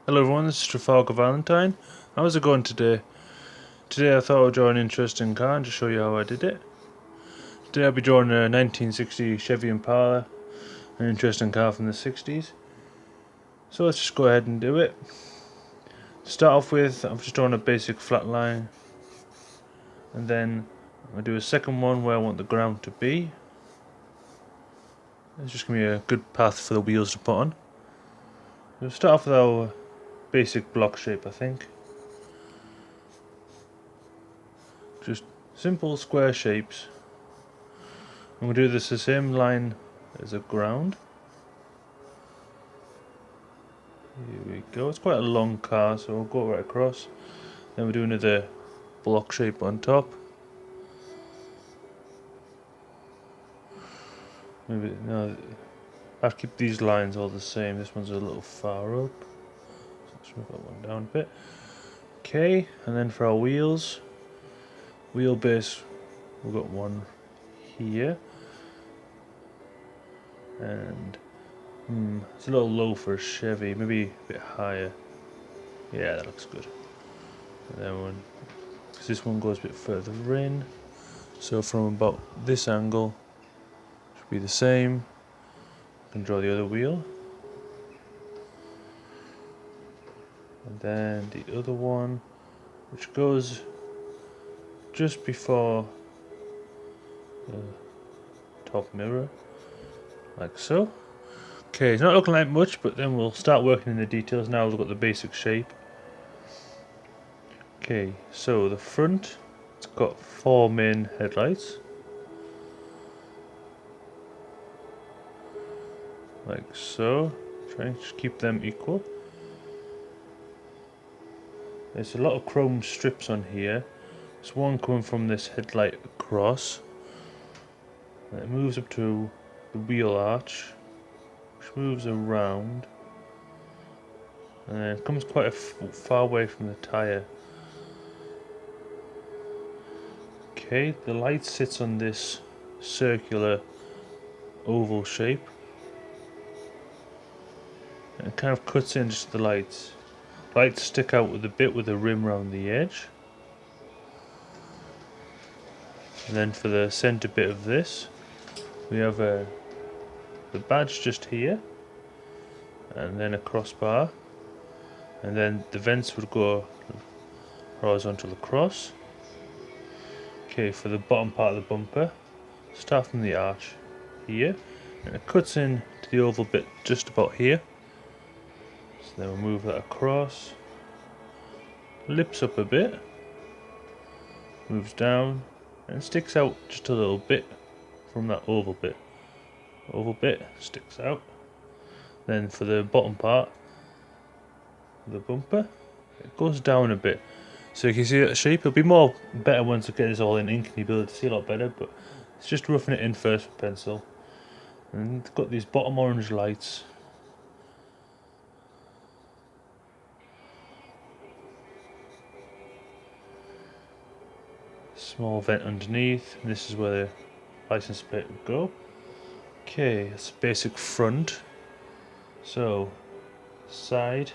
Hello everyone, this is Travalgar Vallertine. How's it going today? Today I thought I'd draw an interesting car and just show you how I did it. Today I'll be drawing a 1960 Chevy Impala, an interesting car from the 60s. So let's just go ahead and do it. To start off with, I've just drawn a basic flat line. And then I'll do a second one where I want the ground to be. It's just going to be a good path for the wheels to put on. We'll start off with our basic block shape, I think. Just simple square shapes. I'm going to do this the same line as the ground. Here we go. It's quite a long car, so we'll go right across. Then we'll do another block shape on top. Maybe no, I'll keep these lines all the same. This one's a little far up, so let's move that one down a bit. Okay, and then for our wheels, wheelbase, we've got one here, and it's a little low for a Chevy. Maybe a bit higher. Yeah, that looks good. And then because this one goes a bit further in, so from about this angle should be the same. I can draw the other wheel, and then the other one, which goes just before the top mirror, like so. Okay, it's not looking like much, but then we'll start working in the details. Now we've got the basic shape. Okay, so the front, it's got 4 main headlights, like so. Try and just keep them equal. There's a lot of chrome strips on here. There's one coming from this headlight across, and it moves up to the wheel arch, which moves around, and then it comes quite far away from the tyre. Okay, the light sits on this circular oval shape, and it kind of cuts in just the lights. Lights stick out with a bit with a rim around the edge. And then for the center bit of this, we have the badge just here, and then a crossbar, and then the vents would go horizontal across. Okay, for the bottom part of the bumper, start from the arch here, and it cuts in to the oval bit just about here. So then we'll move that across, lips up a bit, moves down, and sticks out just a little bit from that oval bit. Oval bit sticks out. Then for the bottom part of the bumper, it goes down a bit. So you can see that shape. It'll be better once I get this all in ink and you'll be able to see a lot better, but it's just roughing it in first with pencil. And it's got these bottom orange lights. Small vent underneath, and this is where the license plate would go. Okay, it's basic front. So, side,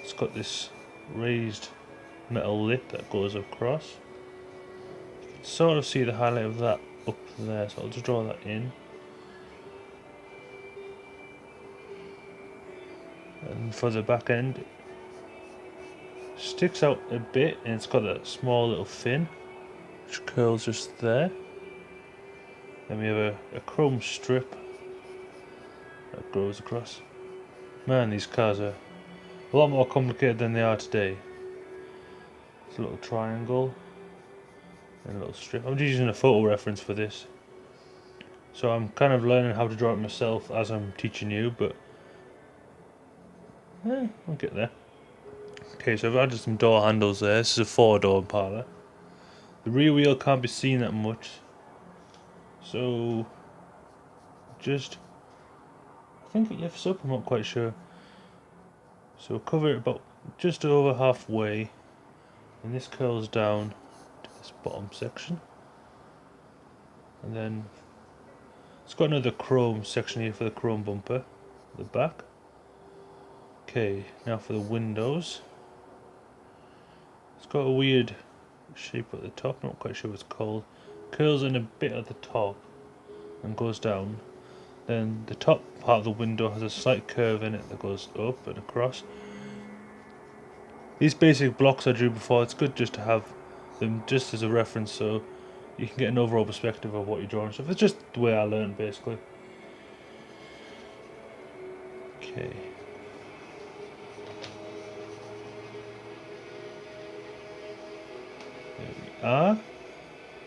it's got this raised metal lip that goes across. You can sort of see the highlight of that up there, so I'll just draw that in. And for the back end, it sticks out a bit, and it's got that small little fin which curls just there. Then we have a chrome strip that goes across. Man, these cars are a lot more complicated than they are today. It's a little triangle and a little strip. I'm just using a photo reference for this, so I'm kind of learning how to draw it myself as I'm teaching you, but I'll get there. Okay, so I've added some door handles there. This is a 4-door Impala. The rear wheel can't be seen that much, so just, I think it lifts up, I'm not quite sure. So cover it about just over halfway, and this curls down to this bottom section. And then it's got another chrome section here for the chrome bumper at the back. Okay, now for the windows. It's got a weird shape at the top, not quite sure what it's called. Curls in a bit at the top and goes down. Then the top part of the window has a slight curve in it that goes up and across. These basic blocks I drew before, it's good just to have them just as a reference so you can get an overall perspective of what you're drawing. So it's just the way I learned basically. Okay. There we are.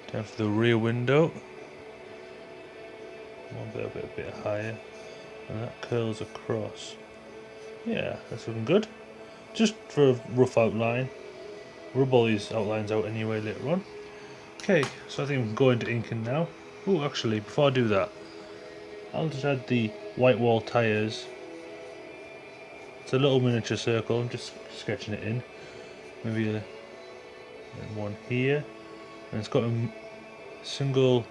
Time for the rear window. A bit higher. And that curls across. Yeah, that's looking good. Just for a rough outline. Rub all these outlines out anyway later on. Okay, so I think we can go into inking now. Oh, actually, before I do that, I'll just add the white wall tyres. It's a little miniature circle, I'm just sketching it in. Maybe one here. And it's got a single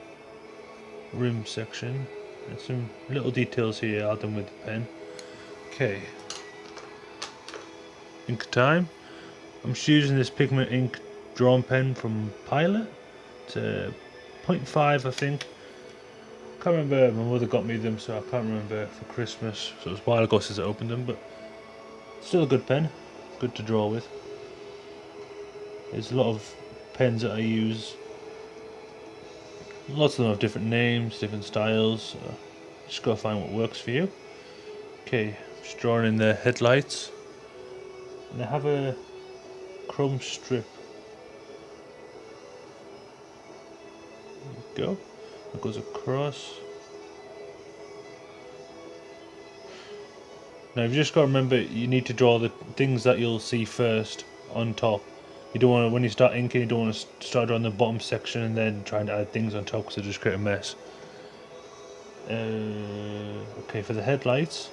rim section. And some little details here, I'll done with the pen. Okay. Ink time. I'm just using this pigment ink drawn pen from Pilot. It's a 0.5 I think. Can't remember, my mother got me them so I can't remember for Christmas. So it was a while ago since I opened them, but still a good pen. Good to draw with. There's a lot of pens that I use. Lots of them have different names, different styles. So just gotta find what works for you. Okay, just drawing in the headlights. And they have a chrome strip. There we go. It goes across. Now you've just got to remember you need to draw the things that you'll see first on top. You don't want to, when you start inking, you don't want to start drawing the bottom section and then trying to add things on top because it'll just create a mess. Okay, for the headlights,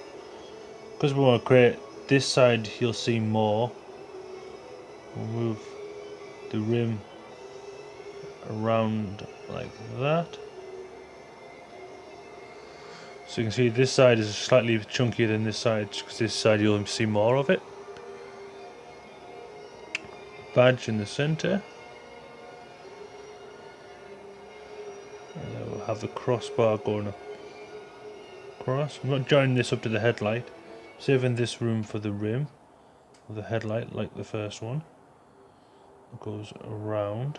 because we want to create this side, you'll see more. We'll move the rim around like that. So you can see this side is slightly chunkier than this side, because this side you'll see more of it. Badge in the center. And then we'll have the crossbar going across. I'm not joining this up to the headlight. Saving this room for the rim of the headlight, like the first one. It goes around.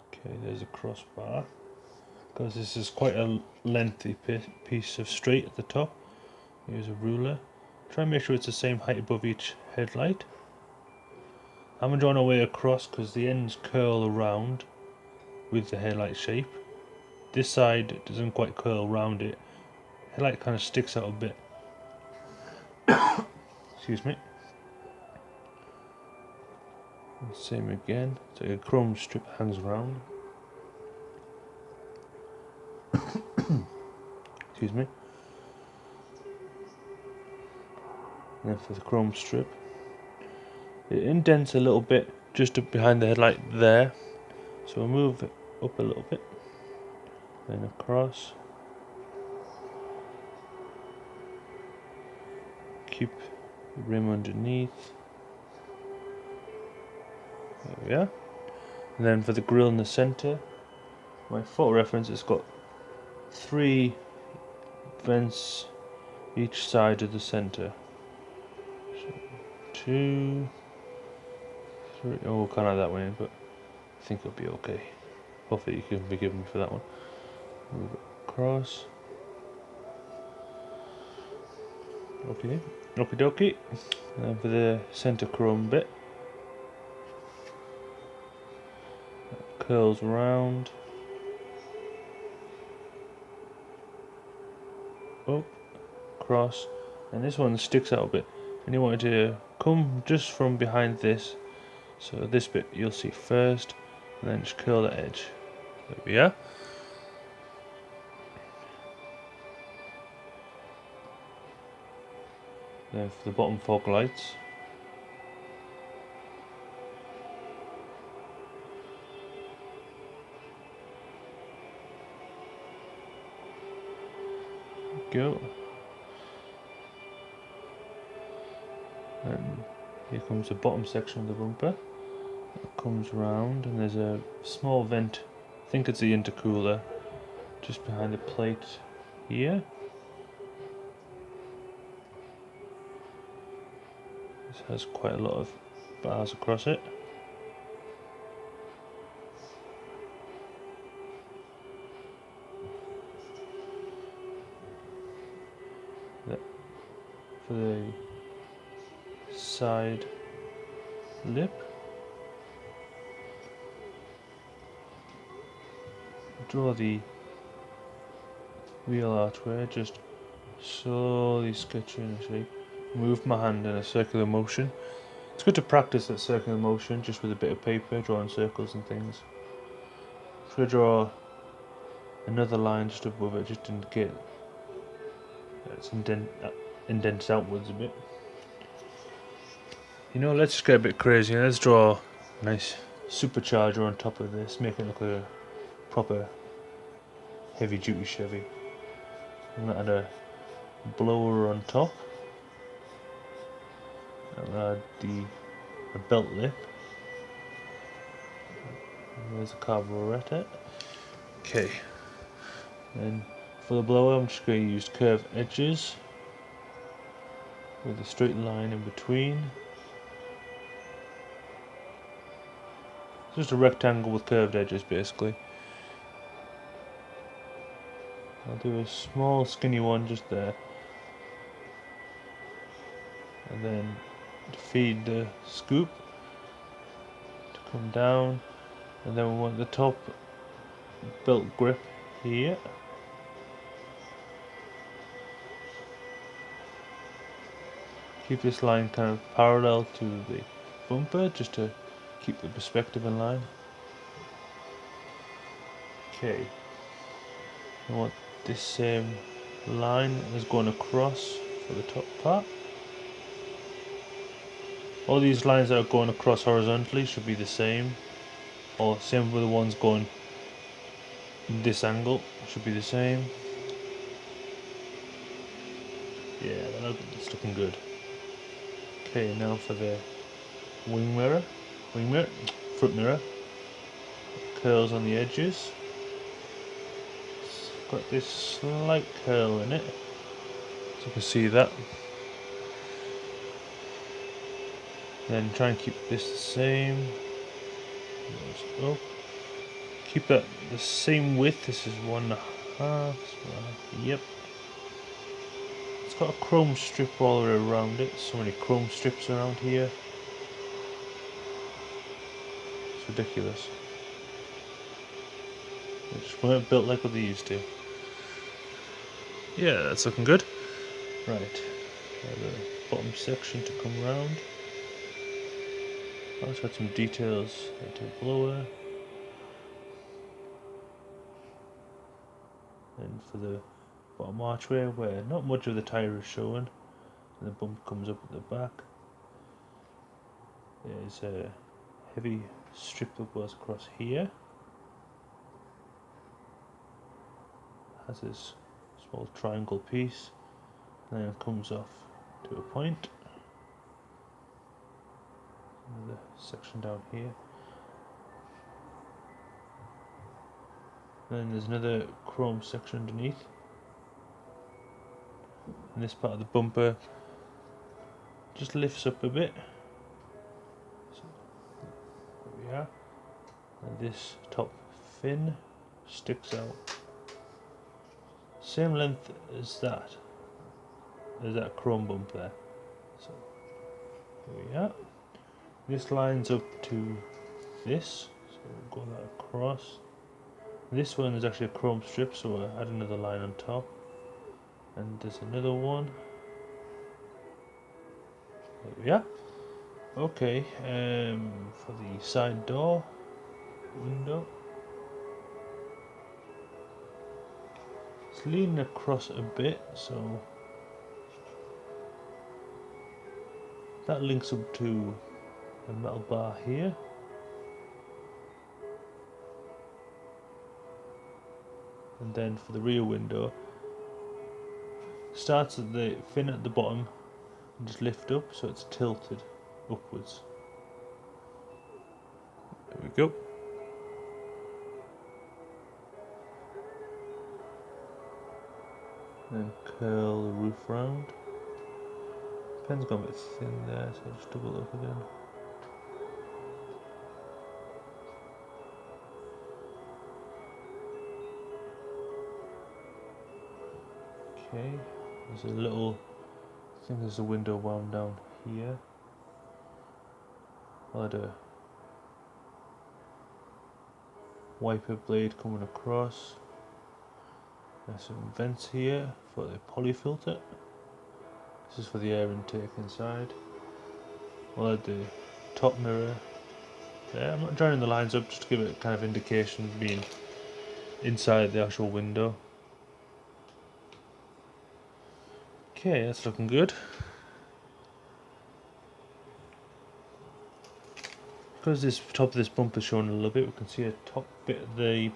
Okay, there's a crossbar. Because this is quite a lengthy piece of straight at the top. Here's a ruler. Try and make sure it's the same height above each headlight. I'm going to draw my way across because the ends curl around with the headlight shape. This side doesn't quite curl around it. Headlight kind of sticks out a bit. Excuse me. Same again. So a chrome strip hangs around. Excuse me. And then for the chrome strip, it indents a little bit just up behind the headlight there. So we'll move it up a little bit, then across. Keep the rim underneath. There we are. And then for the grille in the center, my photo reference has got 3 vents each side of the center. So 2, 3. Oh, can't have that one in, but I think it'll be okay. Hopefully you can forgive me for that one. Move it across. Okay, okie dokie. And then for the center chrome bit, that curls around. Up, across, and this one sticks out a bit. And you want it to come just from behind this. So this bit you'll see first, and then just curl the edge. There we are. Then for the bottom fog lights, go. And here comes the bottom section of the bumper. It comes round and there's a small vent, I think it's the intercooler, just behind the plate here. This has quite a lot of bars across it. For the side lip, draw the wheel archway, just slowly sketching a shape. Move my hand in a circular motion. It's good to practice that circular motion just with a bit of paper, drawing circles and things. I'm going to draw another line just above it, just to indicate it's indents outwards a bit. You know, let's just get a bit crazy. Let's draw a nice supercharger on top of this, make it look like a proper heavy duty Chevy. I'm going to add a blower on top. I'll add a belt lip. There's a carburetor. Okay. Then for the blower, I'm just going to use curved edges with a straight line in between. Just a rectangle with curved edges, basically. I'll do a small skinny one just there, and then to feed the scoop to come down, and then we want the top belt grip here. Keep this line kind of parallel to the bumper just to keep the perspective in line. Okay, I want this same line is going across for the top part. All these lines that are going across horizontally should be the same, or same with the ones going this angle should be the same. Yeah, that's looking good. Okay, now for the front mirror, curls on the edges. It's got this slight curl in it, so you can see that. Then try and keep this the same. Up. Keep that the same width. This is 1.5. Yep. It's got a chrome strip all the way around it. So many chrome strips around here. It's ridiculous. They just weren't built like what they used to. Yeah, that's looking good. Right. The bottom section to come round. I'll just add some details into the blower. And for the bottom archway, where not much of the tyre is showing, and the bump comes up at the back, there's a heavy strip that goes across here. Has this small triangle piece, and then it comes off to a point. Another section down here. Then there's another chrome section underneath. And this part of the bumper just lifts up a bit. So there we are. And this top fin sticks out. Same length as that. There's that chrome bump there. So here we are. This lines up to this. So we'll go that across. This one is actually a chrome strip, so I'll add another line on top. And there's another one. There we are. Okay, for the side door, window. It's leaning across a bit, so that links up to a metal bar here. And then for the rear window, starts at the fin at the bottom and just lift up so it's tilted upwards. There we go. Then curl the roof round. Pen's gone a bit thin there, so I'll just double it up again. Okay, there's a little, I think there's a window wound down here. I'll add a wiper blade coming across. There's some vents here for the polyfilter. This is for the air intake inside. I'll add the top mirror there. I'm not joining the lines up just to give it kind of indication of being inside the actual window. Okay, that's looking good. Because this top of this bumper is showing a little bit, we can see a top bit of the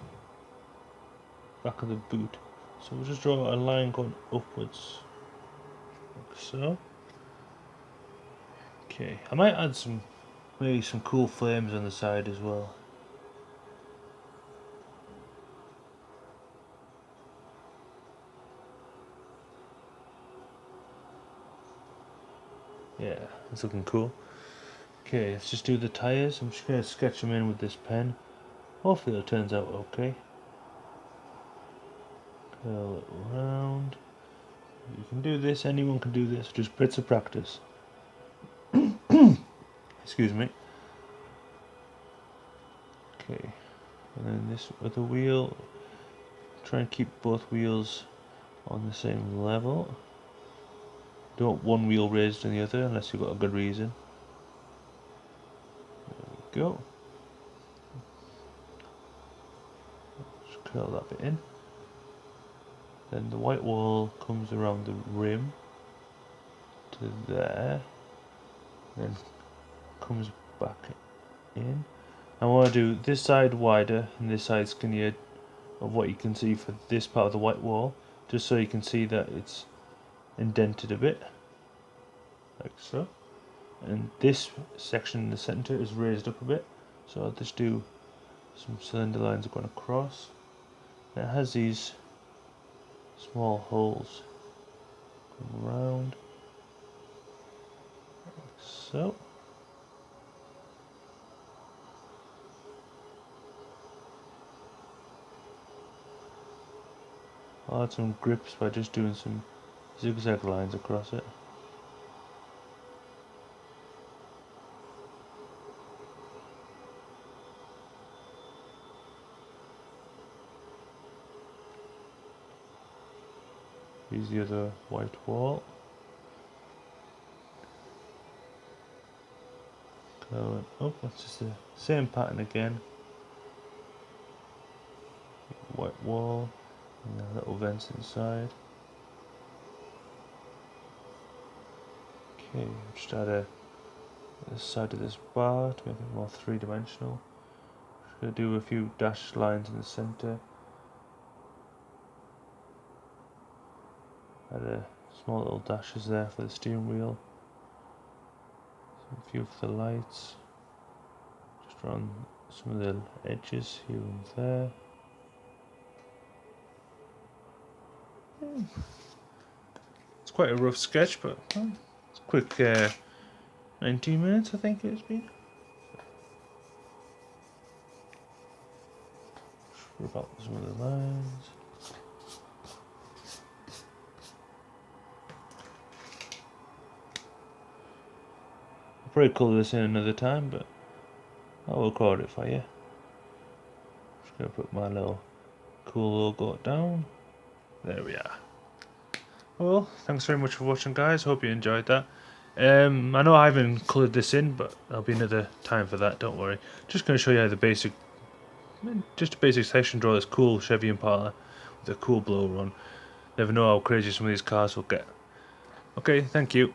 back of the boot. So we'll just draw a line going upwards, like so. Okay, I might add maybe some cool flames on the side as well. Yeah, that's looking cool. Okay, let's just do the tyres. I'm just going to sketch them in with this pen. Hopefully it turns out okay. Curl it around. You can do this, anyone can do this, just bits of practice. Excuse me. Okay, and then this other wheel, try and keep both wheels on the same level. Don't want one wheel raised than the other unless you've got a good reason. There we go. Just curl that bit in. Then the white wall comes around the rim to there, then comes back in. I want to do this side wider and this side skinnier of what you can see for this part of the white wall, just so you can see that it's indented a bit, like so. And this section in the center is raised up a bit, so I'll just do some cylinder lines going across. It has these small holes around, like so. I'll add some grips by just doing some zigzag lines across it. Use the other white wall. Going up, that's just the same pattern again. White wall, and the little vents inside. Okay, just add the side of this bar to make it more three-dimensional. Just going to do a few dashed lines in the center. Add a small little dashes there for the steering wheel. A few for the lights. Just around some of the edges here and there. It's quite a rough sketch, but it's a quick 19 minutes I think it's been. Rip out some of the lines. I'll probably colour this in another time, but I will record it for you. Just gonna put my little cool logo down. There we are. Well, thanks very much for watching, guys. Hope you enjoyed that. I know I haven't coloured this in, but there'll be another time for that, don't worry. Just going to show you how the basic, just a basic section draw this cool Chevy Impala with a cool blower on. Never know how crazy some of these cars will get. Okay, thank you.